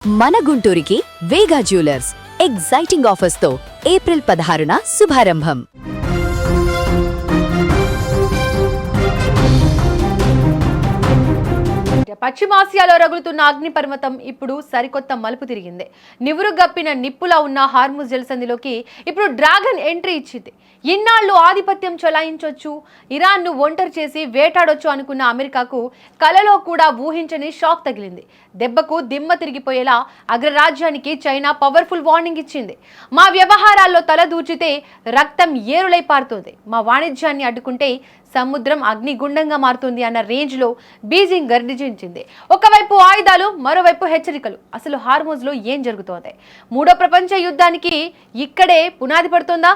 మన గుంటూరుకి వేగా jewellers exciting offers తో April 16న శుభారంభం. పశ్చిమాసియాలో రగులుతున్న అగ్నిపర్వతం ఇప్పుడు సరికొత్త మలుపు తిరిగింది. నివురుగప్పిన నిప్పులా ఉన్న హార్ముజ్ జలసంధిలోకి ఇప్పుడు డ్రాగన్ ఎంట్రీ ఇచ్చింది. ఇన్నాళ్లు ఆధిపత్యం చెలాయించొచ్చు, ఇరాన్ను ఒంటరి చేసి వేటాడొచ్చు అనుకున్న అమెరికాకు కలలో కూడా ఊహించని షాక్ తగిలింది. దెబ్బకు దిమ్మ తిరిగిపోయేలా అగ్రరాజ్యానికి చైనా పవర్ఫుల్ వార్నింగ్ ఇచ్చింది. మా వ్యవహారాల్లో తలదూర్చితే రక్తం ఏరులై పారుతుంది, మా వాణిజ్యాన్ని అడ్డుకుంటే సముద్రం అగ్నిగుండంగా మారుతుంది అన్న రేంజ్లో బీజింగ్ గర్జించింది. ఒకవైపు ఆయుధాలు, మరోవైపు హెచ్చరికలు. అసలు హార్ముజ్లో ఏం జరుగుతోంది? మూడో ప్రపంచ యుద్ధానికి ఇక్కడే పునాది పడుతుందా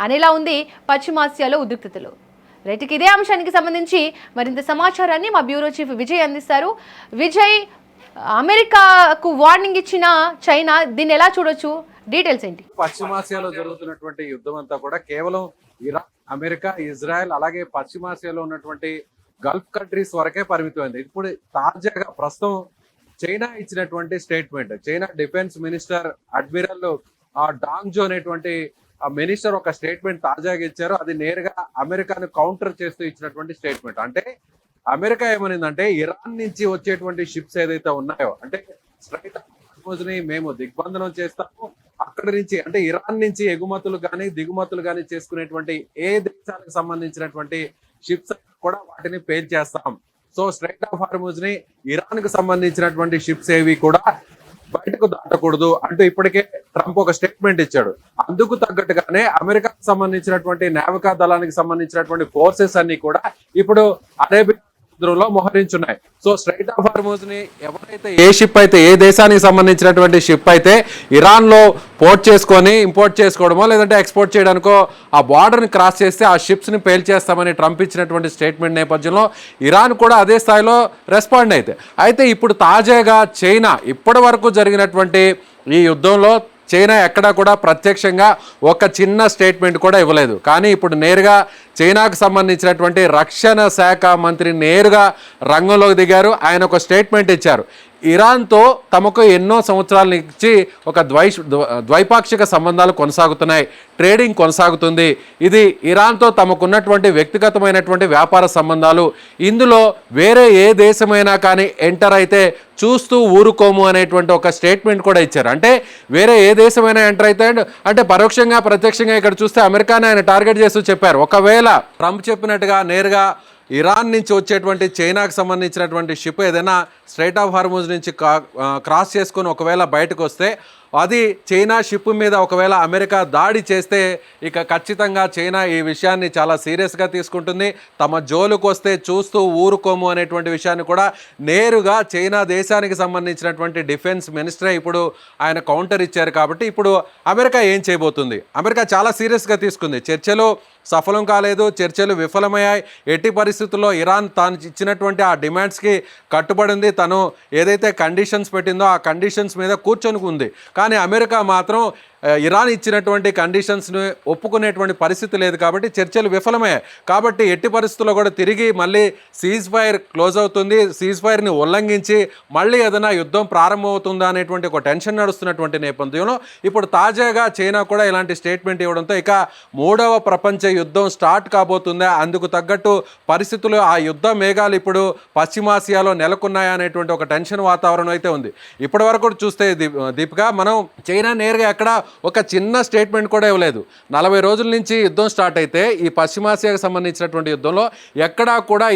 అనేలా ఉంది పశ్చిమాసియాలో ఉద్రిక్తతలు. రైట్కి ఇదే అంశానికి సంబంధించి మరింత సమాచారాన్ని మా బ్యూరో చీఫ్ విజయ్ అందిస్తారు. విజయ్, అమెరికాకు వార్నింగ్ ఇచ్చిన చైనా దీన్ని ఎలా చూడొచ్చు? డీటెయిల్స్ ఏంటి? పశ్చిమాసియాలో జరుగుతున్నటువంటి యుద్ధం అంతా కూడా కేవలం ఇరాన్, అమెరికా, ఇజ్రాయెల్ అలాగే పశ్చిమాసియాలో ఉన్నటువంటి గల్ఫ్ కంట్రీస్ వరకే పరిమితమైంది. ఇప్పుడు తాజాగా ప్రస్తుతం చైనా ఇచ్చినటువంటి statement, China defence minister admiral Dong Jun అనేటువంటి మినిస్టర్ ఒక స్టేట్మెంట్ తాజాగా ఇచ్చారు. అది నేరుగా అమెరికాను కౌంటర్ చేస్తూ ఇచ్చినటువంటి స్టేట్మెంట్. అంటే అమెరికా ఏమనిందంటే ఇరాన్ నుంచి వచ్చేటువంటి షిప్స్ ఏదైతే ఉన్నాయో, అంటే స్ట్రైట్ ని మేము దిగ్బంధనం చేస్తాము, అక్కడి నుంచి అంటే ఇరాన్ నుంచి ఎగుమతులు కానీ దిగుమతులు కానీ చేసుకునేటువంటి ఏ దేశాలకు సంబంధించినటువంటి షిప్స్ కూడా వాటిని పేల్ చేస్తాం. సో స్ట్రైట్ ఆఫ్ హార్ముజ్ ని ఇరాన్ కు సంబంధించినటువంటి షిప్స్ ఏవి కూడా బయటకు దాటకూడదు అంటూ ఇప్పటికే ట్రంప్ ఒక స్టేట్మెంట్ ఇచ్చాడు. అందుకు తగ్గట్టుగానే అమెరికాకు సంబంధించినటువంటి నావికా దళానికి సంబంధించినటువంటి ఫోర్సెస్ అన్ని కూడా ఇప్పుడు అరేబియా సముద్రంలో మోహరించున్నాయి. సో స్ట్రైట్ ఆఫ్ హార్ముజ్ ని ఎవరైతే ఏ షిప్ అయితే, ఏ దేశానికి సంబంధించినటువంటి షిప్ అయితే ఇరాన్ లో పోర్ట్ చేసుకొని ఇంపోర్ట్ చేసుకోవడమో లేదంటే ఎక్స్పోర్ట్ చేయడానికో ఆ బార్డర్ని క్రాస్ చేస్తే ఆ షిప్స్ ని పేల్చేస్తామని ట్రంప్ ఇచ్చినటువంటి స్టేట్మెంట్ నేపథ్యంలో ఇరాన్ కూడా అదే స్థాయిలో రెస్పాండ్ అయితే ఇప్పుడు తాజాగా చైనా ఇప్పటి వరకు జరిగినటువంటి ఈ యుద్ధంలో చైనా ఎక్కడా కూడా ప్రత్యక్షంగా ఒక చిన్న స్టేట్మెంట్ కూడా ఇవ్వలేదు. కానీ ఇప్పుడు నేరుగా చైనాకు సంబంధించినటువంటి రక్షణ శాఖ మంత్రి నేరుగా రంగంలోకి దిగారు. ఆయన ఒక స్టేట్మెంట్ ఇచ్చారు. ఇరాన్తో తమకు ఎన్నో సంవత్సరాల నుంచి ఒక ద్వైపాక్షిక సంబంధాలు కొనసాగుతున్నాయి, ట్రేడింగ్ కొనసాగుతుంది. ఇది ఇరాన్తో తమకున్నటువంటి వ్యక్తిగతమైనటువంటి వ్యాపార సంబంధాలు. ఇందులో వేరే ఏ దేశమైనా కానీ ఎంటర్ అయితే చూస్తూ ఊరుకోము అనేటువంటి ఒక స్టేట్మెంట్ కూడా ఇచ్చారు. అంటే వేరే ఏ దేశమైనా ఎంటర్ అయితే అంటే పరోక్షంగా ప్రత్యక్షంగా ఇక్కడ చూస్తే అమెరికాని ఆయన టార్గెట్ చేస్తూ చెప్పారు. ఒకవేళ ట్రంప్ చెప్పినట్టుగా నేరుగా ఇరాన్ నుంచి వచ్చేటువంటి చైనాకు సంబంధించినటువంటి షిప్ ఏదైనా స్ట్రైట్ ఆఫ్ హార్ముజ్ నుంచి క్రాస్ చేసుకొని ఒకవేళ బయటకు వస్తే అది చైనా షిప్ మీద ఒకవేళ అమెరికా దాడి చేస్తే ఇక ఖచ్చితంగా చైనా ఈ విషయాన్ని చాలా సీరియస్గా తీసుకుంటుంది. తమ జోలుకు వస్తే చూస్తూ ఊరుకోము అనేటువంటి విషయాన్ని కూడా నేరుగా చైనా దేశానికి సంబంధించినటువంటి డిఫెన్స్ మినిస్టరే ఇప్పుడు ఆయన కౌంటర్ ఇచ్చారు. కాబట్టి ఇప్పుడు అమెరికా ఏం చేయబోతుంది? అమెరికా చాలా సీరియస్గా తీసుకుంది. చర్చలు సఫలం కాలేదు, చర్చలు విఫలమయ్యాయి. ఎట్టి పరిస్థితుల్లో ఇరాన్ తాను ఇచ్చినటువంటి ఆ డిమాండ్స్కి కట్టుబడింది. తను ఏదైతే కండిషన్స్ పెట్టిందో ఆ కండిషన్స్ మీద కూర్చొని ఉంది. కానీ అమెరికా మాత్రం ఇరాన్ ఇచ్చినటువంటి కండిషన్స్ని ఒప్పుకునేటువంటి పరిస్థితి లేదు. కాబట్టి చర్చలు విఫలమయ్యాయి. కాబట్టి ఎట్టి పరిస్థితుల్లో కూడా తిరిగి మళ్ళీ సీజ్ ఫైర్ క్లోజ్ అవుతుంది, సీజ్ ఫైర్ని ఉల్లంఘించి మళ్ళీ ఏదైనా యుద్ధం ప్రారంభమవుతుందా అనేటువంటి ఒక టెన్షన్ నడుస్తున్నటువంటి నేపథ్యంలో ఇప్పుడు తాజాగా చైనా కూడా ఇలాంటి స్టేట్మెంట్ ఇవ్వడంతో ఇక మూడవ ప్రపంచ యుద్ధం స్టార్ట్ కాబోతుందా, అందుకు తగ్గట్టు పరిస్థితులు ఆ యుద్ధ మేఘాలు ఇప్పుడు పశ్చిమాసియాలో నెలకొన్నాయా అనేటువంటి ఒక టెన్షన్ వాతావరణం అయితే ఉంది. ఇప్పటి వరకు చూస్తే దీపిక, మనం చైనా నేరుగా ఎక్కడ ఒక చిన్న స్టేట్మెంట్ కూడా ఇవ్వలేదు. 40 రోజుల నుంచి యుద్ధం స్టార్ట్ అయితే ఈ పశ్చిమాసియాకు సంబంధించినటువంటి యుద్ధంలో ఎక్కడా కూడా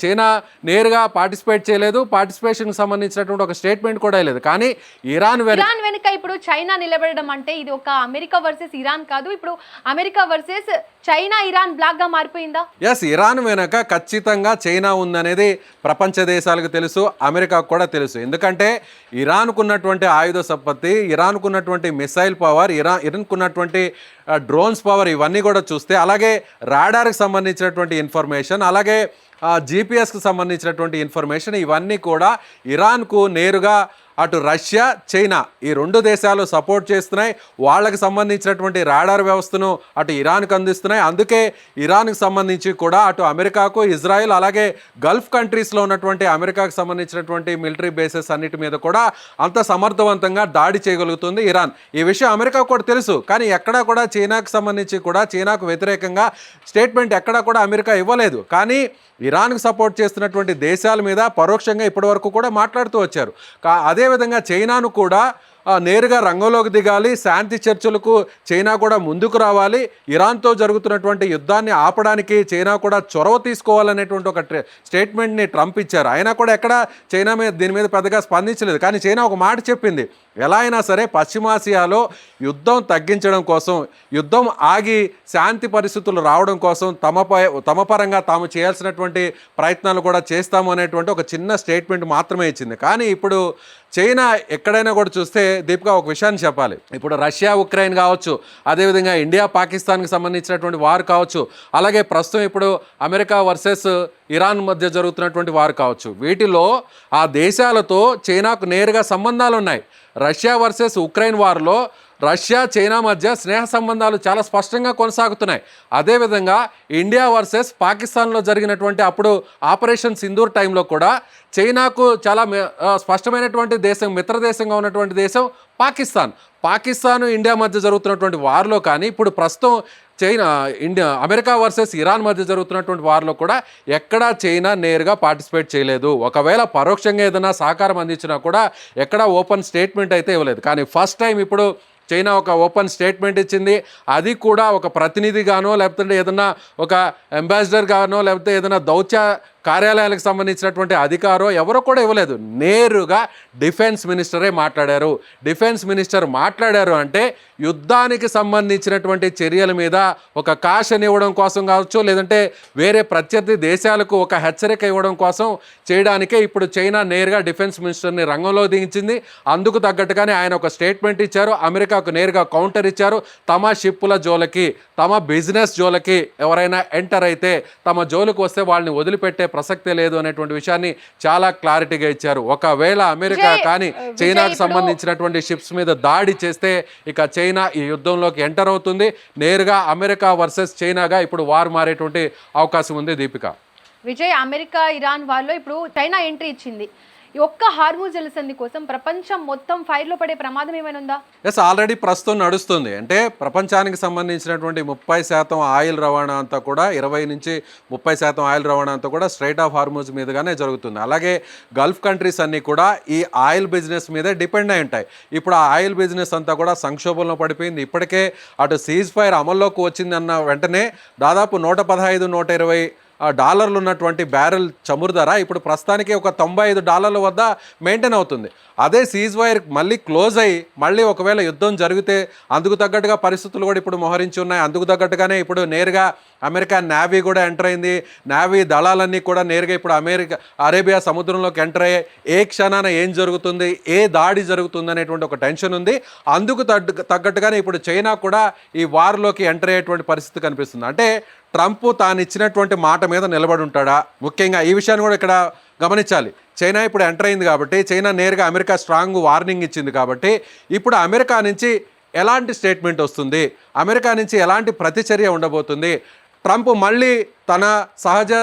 చైనా నేరుగా పార్టిసిపేట్ చేయలేదు. పార్టిసిపేషన్కి సంబంధించినటువంటి ఒక స్టేట్మెంట్ కూడా ఇవ్వలేదు. కానీ ఇరాన్ వెనుక ఇప్పుడు చైనా నిలబడడం అంటే ఇది ఒక అమెరికా వర్సెస్ ఇరాన్ కాదు, ఇప్పుడు America versus China Iran bloc గా మారిపోయిందా? ఎస్, ఇరాన్ వెనక ఖచ్చితంగా చైనా ఉందనేది ప్రపంచ దేశాలకు తెలుసు, అమెరికాకు కూడా తెలుసు. ఎందుకంటే ఇరాన్కు ఉన్నటువంటి ఆయుధ సంపత్తి, ఇరాన్కు ఉన్నటువంటి మిసైల్ పవర్, ఇరాన్కు ఉన్నటువంటి డ్రోన్స్ పవర్, ఇవన్నీ కూడా చూస్తే అలాగే రాడార్కి సంబంధించినటువంటి ఇన్ఫర్మేషన్, అలాగే జీపీఎస్కి సంబంధించినటువంటి ఇన్ఫర్మేషన్, ఇవన్నీ కూడా ఇరాన్కు నేరుగా అటు రష్యా చైనా ఈ రెండు దేశాలు సపోర్ట్ చేస్తున్నాయి. వాళ్ళకి సంబంధించినటువంటి రాడార్ వ్యవస్థను అటు ఇరాన్కి అందిస్తున్నాయి. అందుకే ఇరాన్కి సంబంధించి కూడా అటు అమెరికాకు, ఇజ్రాయెల్ అలాగే గల్ఫ్ కంట్రీస్లో ఉన్నటువంటి అమెరికాకు సంబంధించినటువంటి మిలిటరీ బేసెస్ అన్నిటి మీద కూడా అంత సమర్థవంతంగా దాడి చేయగలుగుతుంది ఇరాన్. ఈ విషయం అమెరికా కూడా తెలుసు. కానీ ఎక్కడా కూడా చైనాకు సంబంధించి కూడా చైనాకు వ్యతిరేకంగా స్టేట్మెంట్ ఎక్కడా కూడా అమెరికా ఇవ్వలేదు. కానీ ఇరాన్కు సపోర్ట్ చేస్తున్నటువంటి దేశాల మీద పరోక్షంగా ఇప్పటివరకు కూడా మాట్లాడుతూ వచ్చారు. అదేవిధంగా చైనాను కూడా నేరుగా రంగంలోకి దిగాలి, శాంతి చర్చలకు చైనా కూడా ముందుకు రావాలి, ఇరాన్తో జరుగుతున్నటువంటి యుద్ధాన్ని ఆపడానికి చైనా కూడా చొరవ తీసుకోవాలనేటువంటి ఒక స్టేట్మెంట్ని ట్రంప్ ఇచ్చారు. అయినా కూడా ఎక్కడ చైనా మీద దీని మీద పెద్దగా స్పందించలేదు. కానీ చైనా ఒక మాట చెప్పింది, ఎలా అయినా సరే పశ్చిమాసియాలో యుద్ధం తగ్గించడం కోసం, యుద్ధం ఆగి శాంతి పరిస్థితులు రావడం కోసం తమ పరంగా తాము చేయాల్సినటువంటి ప్రయత్నాలు కూడా చేస్తాము అనేటువంటి ఒక చిన్న స్టేట్మెంట్ మాత్రమే ఇచ్చింది. కానీ ఇప్పుడు చైనా ఎక్కడైనా కూడా చూస్తే దీపిక ఒక విషయాన్ని చెప్పాలి. ఇప్పుడు రష్యా ఉక్రెయిన్ కావచ్చు, అదేవిధంగా ఇండియా పాకిస్తాన్కి సంబంధించినటువంటి వార్ కావచ్చు, అలాగే ప్రస్తుతం ఇప్పుడు అమెరికా వర్సెస్ ఇరాన్ మధ్య జరుగుతున్నటువంటి వార్ కావచ్చు, వీటిలో ఆ దేశాలతో చైనాకు నేరుగా సంబంధాలు ఉన్నాయి. రష్యా వర్సెస్ ఉక్రెయిన్ వార్లో రష్యా చైనా మధ్య స్నేహ సంబంధాలు చాలా స్పష్టంగా కొనసాగుతున్నాయి. అదేవిధంగా ఇండియా వర్సెస్ పాకిస్తాన్లో జరిగినటువంటి అప్పుడు ఆపరేషన్ సింధూర్ టైంలో కూడా చైనాకు చాలా స్పష్టమైనటువంటి దేశం, మిత్రదేశంగా ఉన్నటువంటి దేశం పాకిస్తాన్ ఇండియా మధ్య జరుగుతున్నటువంటి వార్లో కానీ ఇప్పుడు ప్రస్తుతం అమెరికా వర్సెస్ ఇరాన్ మధ్య జరుగుతున్నటువంటి వార్లో కూడా ఎక్కడా చైనా నేరుగా పార్టిసిపేట్ చేయలేదు. ఒకవేళ పరోక్షంగా ఏదైనా సహకారం అందించినా కూడా ఎక్కడా ఓపెన్ స్టేట్మెంట్ అయితే ఇవ్వలేదు. కానీ ఫస్ట్ టైం ఇప్పుడు చైనా ఒక ఓపెన్ స్టేట్మెంట్ ఇచ్చింది. అది కూడా ఒక ప్రతినిధిగానో లేకపోతే ఏదైనా ఒక అంబాసిడర్ గానో లేకపోతే ఏదైనా దౌత్య కార్యాలయాలకు సంబంధించినటువంటి అధికారో ఎవరో కూడా ఇవ్వలేదు. నేరుగా డిఫెన్స్ మినిస్టరే మాట్లాడారు. డిఫెన్స్ మినిస్టర్ మాట్లాడారు అంటే యుద్ధానికి సంబంధించినటువంటి చర్యల మీద ఒక కాషన్ ఇవ్వడం కోసం కావచ్చు, లేదంటే వేరే ప్రత్యర్థి దేశాలకు ఒక హెచ్చరిక ఇవ్వడం కోసం చేయడానికే ఇప్పుడు చైనా నేరుగా డిఫెన్స్ మినిస్టర్ని రంగంలో దించింది. అందుకు తగ్గట్టుగానే ఆయన ఒక స్టేట్మెంట్ ఇచ్చారు. అమెరికాకు నేరుగా కౌంటర్ ఇచ్చారు. తమ షిప్పుల జోలకి, తమ బిజినెస్ జోలకి ఎవరైనా ఎంటర్ అయితే తమ జోలికి వస్తే వాళ్ళని వదిలిపెట్టే ప్రసక్తే లేదు అనేటువంటి విషయాన్ని చాలా క్లారిటీగా ఇచ్చారు. ఒకవేళ అమెరికా కానీ చైనాకు సంబంధించినటువంటి షిప్స్ మీద దాడి చేస్తే ఇక చైనా ఈ యుద్ధంలోకి ఎంటర్ అవుతుంది. నేరుగా అమెరికా వర్సెస్ చైనాగా ఇప్పుడు వార్ మారేటువంటి అవకాశం ఉంది. దీపిక, విజయ్, అమెరికా ఇరాన్ వార్లో ఇప్పుడు చైనా ఎంట్రీ ఇచ్చింది. ఈ ఒక్క హార్మూజ్ జలసంధి కోసం ప్రపంచం మొత్తం ఫైర్లో పడే ప్రమాదం ఏమైనా ఉందా? ఎస్, ఆల్రెడీ ప్రస్తుతం నడుస్తుంది. అంటే ప్రపంచానికి సంబంధించినటువంటి 30% ఆయిల్ రవాణా అంతా కూడా 20 నుంచి 30% ఆయిల్ రవాణా అంతా కూడా స్ట్రైట్ ఆఫ్ హార్మూజ్ మీదుగానే జరుగుతుంది. అలాగే గల్ఫ్ కంట్రీస్ అన్నీ కూడా ఈ ఆయిల్ బిజినెస్ మీదే డిపెండ్ అయి ఉంటాయి. ఇప్పుడు ఆ ఆయిల్ బిజినెస్ అంతా కూడా సంక్షోభంలో పడిపోయింది. ఇప్పటికే అటు సీజ్ ఫైర్ అమల్లోకి వచ్చిందన్న వెంటనే దాదాపు $115-120 ఉన్నటువంటి బ్యారెల్ చమురు ధర ఇప్పుడు ప్రస్తుతానికి ఒక $95 వద్ద మెయింటైన్ అవుతుంది. అదే సీజ్ వైర్ మళ్ళీ క్లోజ్ అయ్యి మళ్ళీ ఒకవేళ యుద్ధం జరిగితే అందుకు తగ్గట్టుగా పరిస్థితులు కూడా ఇప్పుడు మోహరించి ఉన్నాయి. అందుకు తగ్గట్టుగానే ఇప్పుడు నేరుగా అమెరికా నేవీ కూడా ఎంటర్ అయింది. నేవీ దళాలన్నీ కూడా నేరుగా ఇప్పుడు అరేబియా సముద్రంలోకి ఎంటర్ అయ్యాయి. ఏ క్షణాన ఏం జరుగుతుంది, ఏ దాడి జరుగుతుంది అనేటువంటి ఒక టెన్షన్ ఉంది. అందుకు తగ్గట్టుగానే ఇప్పుడు చైనా కూడా ఈ వార్లోకి ఎంటర్ అయ్యేటువంటి పరిస్థితి కనిపిస్తుంది. అంటే ట్రంప్ తాను ఇచ్చినటువంటి మాట మీద నిలబడి ఉంటాడా? ముఖ్యంగా ఈ విషయాన్ని కూడా ఇక్కడ గమనించాలి. చైనా ఇప్పుడు ఎంటర్ అయింది కాబట్టి, చైనా నేరుగా అమెరికా స్ట్రాంగ్ వార్నింగ్ ఇచ్చింది కాబట్టి ఇప్పుడు అమెరికా నుంచి ఎలాంటి స్టేట్మెంట్ వస్తుంది, అమెరికా నుంచి ఎలాంటి ప్రతిచర్య ఉండబోతుంది, ట్రంప్ మళ్ళీ తన సహజ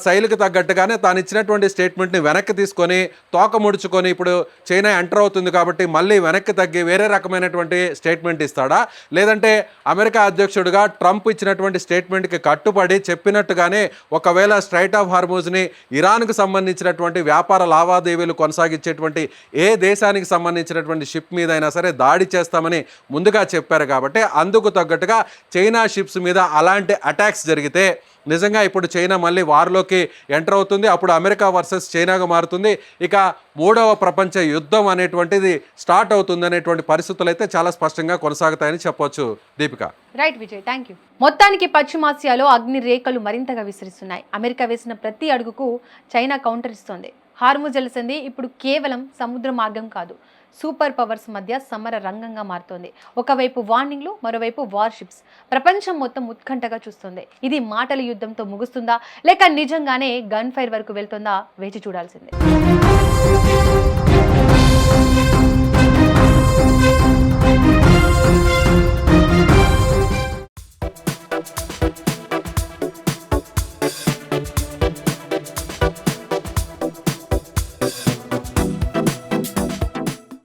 శైలికి తగ్గట్టుగానే తాను ఇచ్చినటువంటి స్టేట్మెంట్ని వెనక్కి తీసుకొని తోక ముడుచుకొని ఇప్పుడు చైనా ఎంటర్ అవుతుంది కాబట్టి మళ్ళీ వెనక్కి తగ్గి వేరే రకమైనటువంటి స్టేట్మెంట్ ఇస్తాడా, లేదంటే అమెరికా అధ్యక్షుడిగా ట్రంప్ ఇచ్చినటువంటి స్టేట్మెంట్కి కట్టుబడి చెప్పినట్టుగానే ఒకవేళ స్ట్రైట్ ఆఫ్ హార్మూజ్ని ఇరాన్కు సంబంధించినటువంటి వ్యాపార లావాదేవీలు కొనసాగించేటువంటి ఏ దేశానికి సంబంధించినటువంటి షిప్ మీద అయినా సరే దాడి చేస్తామని ముందుగా చెప్పారు కాబట్టి అందుకు తగ్గట్టుగా చైనా షిప్స్ మీద అలాంటి అటాక్స్ జరిగితే నిజంగా ఇప్పుడు చైనా మళ్ళీ వార్లోకి ఎంటర్ అవుతుంది. అప్పుడు అమెరికా వర్సెస్ చైనాగా మారుతుంది. ఇక మూడవ ప్రపంచ యుద్ధం అనేటువంటిది స్టార్ట్ అవుతుంది అనేటువంటి పరిస్థితులు అయితే చాలా స్పష్టంగా కొనసాగుతాయని చెప్పొచ్చు. Deepika, right Vijay, thank you. మొత్తానికి పశ్చిమాసియాలో అగ్ని రేఖలు మరింతగా విస్తరిస్తున్నాయి. అమెరికా వేసిన ప్రతి అడుగుకు చైనా కౌంటర్ ఇస్తోంది. హార్మూజ్ జలసంధి ఇప్పుడు కేవలం సముద్ర మార్గం కాదు, సూపర్ పవర్స్ మధ్య సమర రంగంగా మారుతోంది. ఒకవైపు వార్నింగ్లు, మరోవైపు వార్షిప్స్. ప్రపంచం మొత్తం ఉత్కంఠగా చూస్తుంది. ఇది మాటల యుద్ధంతో ముగుస్తుందా లేక నిజంగానే గన్ ఫైర్ వరకు వెళ్తుందా వేచి చూడాల్సిందే.